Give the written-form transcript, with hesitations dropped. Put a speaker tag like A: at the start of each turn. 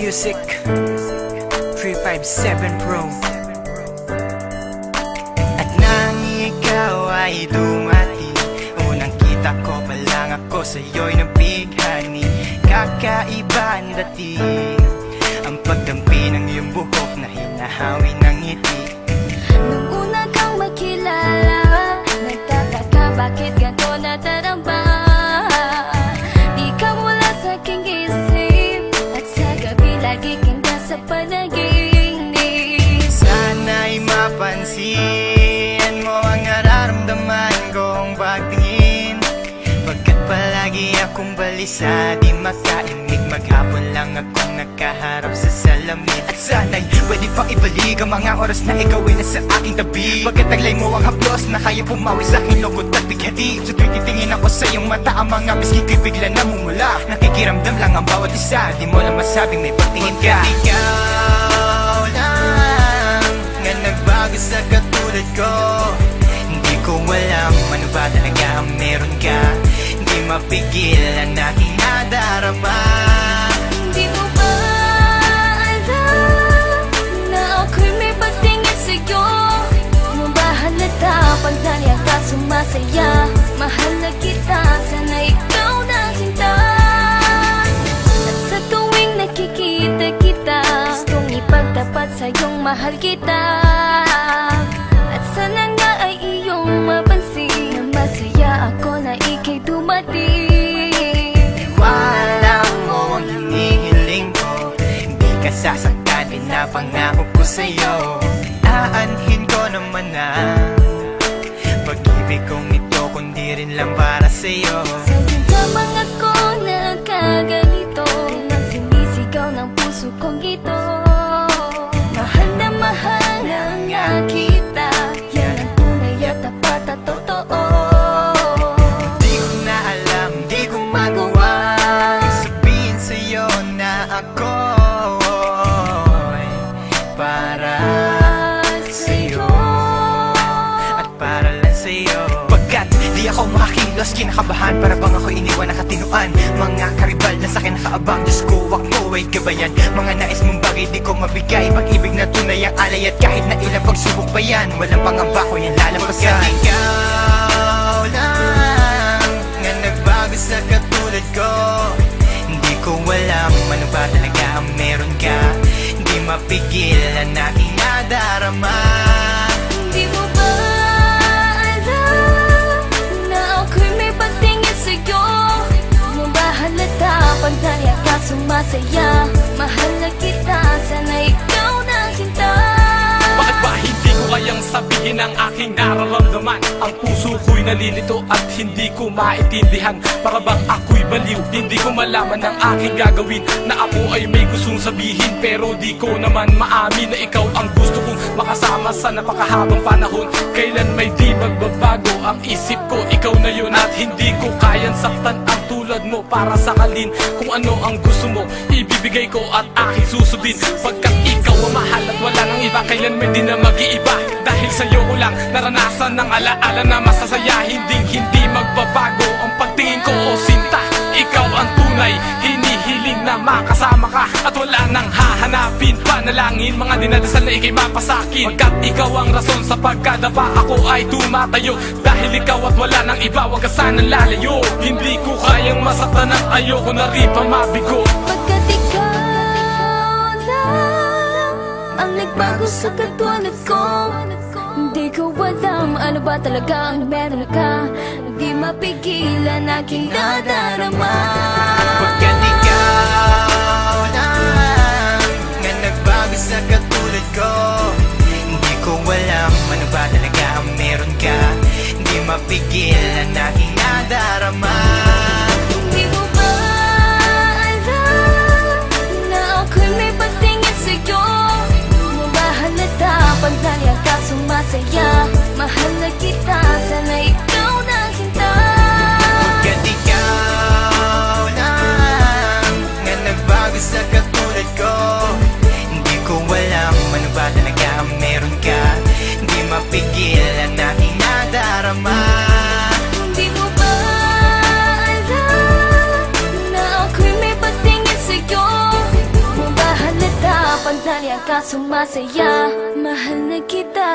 A: Music 357 Pro.
B: At nang ikaw ay dumati, unang kita ko pa lang ako sa'yo'y nabighani. Kakaiba ang dating, ang pagdampi ng iyong buhok na hinahawi ng ngiti.
C: Nung una kang makilala, nagtataka bakit ganito nadarama. Di ka mula sa aking isip, at sa gabi lagi kang nasa panaginip.
B: Sana'y mapansin mo ang nararamdaman kong pagtingin, pagkat palagi akong balisa, di makaimik. Maghapon lang akong nakaharap sa salamin. At sana'y pwede pang ibalik ang mga oras na ikaw ay nasa aking tabi, pagkat taglay mo ang haplos na kaya pumawi sa aking lungkot at bighati. Sa tuwing titingin ako sa iyong mata, ang mga bisgi ko'y bigla namumula. Nakikiramdam lang ang bawat isa, di mo lang masabing may pagtingin ka. Ikaw lang nga nagbago sa katulad ko. Hindi ko alam ano ba talaga ang meron ka. Hindi mapigil ang aking nadarama.
C: Di mo ba alam na ako'y may pagtingin sa'yo? Mo ba halata pag naliyan ka sumasaya? Mahal na kita, sana ikaw na sinta. At sa tuwing nakikita kita, gustong ipagtapat sa'yong mahal kita. At sana nga ay iyong mapansin na masaya ako na ika'y dumating.
B: Wala mo ang hinihiling ko, hindi ka sasaktan, pinapangako ko sa'yo. Aanhin ko naman na pag-ibig kong ito, kundi rin lang para sa'yo.
C: Sa'yo lamang ako nagkaganito, nang sinisigaw ng puso kong ito. Mahal na nga kita, yan ang tunay at tapat at totoo.
B: Di ko na alam, di ko magawa sabihin sa'yo na ako'y para sa'yo at para lang sa'yo. Pagkat di ako makakilos, kinakabahan, para bang ako iniwan nakatinuan. Mga karibal na sa'kin nakaabang, Diyos ko ako ay gabayan. Mga nais mong bagay di ko mabigay, pag-ibig na tunay ang alay. At kahit na ilang pagsubok pa yan, walang pangamba ko yan lalampasan. Pagkat ikaw lang nga nagbago sa katulad ko, hindi ko alam ano ba talaga ang meron ka. Hindi mapigil ang aking nadarama.
C: Di mo ba alam na ako'y may pagtingin sa'yo? Mo ba halata pag naliyan ka sumasaya? Mahal na kita, sana ikaw na sinta.
D: Bakit ba hindi ko kayang sabihin ang aking nararamdaman? Ang puso ko'y nalilito at hindi ko maintindihan. Para bang ako'y baliw, hindi ko malaman ang aking gagawin. Na ako ay may gustong sabihin, pero di ko naman maamin na ikaw ang gusto kong makasama sa napakahabang panahon. Kailan may di magbabago ang isip ko, ikaw na yun. At hindi ko kayang saktan ang tulad mo para sakalin. Kung ano ang gusto mo, ibibigay ko at aking susundin. Pagkat ikaw ang mahal at wala nang iba, kailan may di na mag-iiba. Dahil sa'yo ko lang naranasan ng alaala na masasaya. Hindi magbabago ang pagtingin ko o sinta. Ikaw ang tunay, hinihiling na makasama ka. At wala nang hahanapin, panalangin, mga dinadasal na ikay mapasakin. Pagkat ikaw ang rason sa pagkadapa, ako ay tumatayo. Dahil ikaw at wala nang iba, wag ka sanang lalayo. Hindi ko kayang masaktan at ayoko na rin pa mabigo.
C: Pagkat ikaw lang ang nagbago sa katulad ko, hindi ko alam ano ba talaga ang meron ka. Di mapigilan aking nadarama.
B: Pagkat ikaw lang nga nagbago sa katulad ko, hindi ko alam ano ba talaga ang meron ka. Hindi mapigil ang aking nadarama.
C: Di mo ba alam na ako'y may pagtingin sa'yo? Mo ba halata pag naliyan ka sumasaya? Mahal na kita, sana ikaw na sinta.
B: Pagkat ikaw lang nga nagbago sa katulad ko, hindi ko alam ano ba talaga ang meron ka. Hindi mapigil ang aking nadarama.
C: Di mo ba ka sumasaya. Mahal na kita.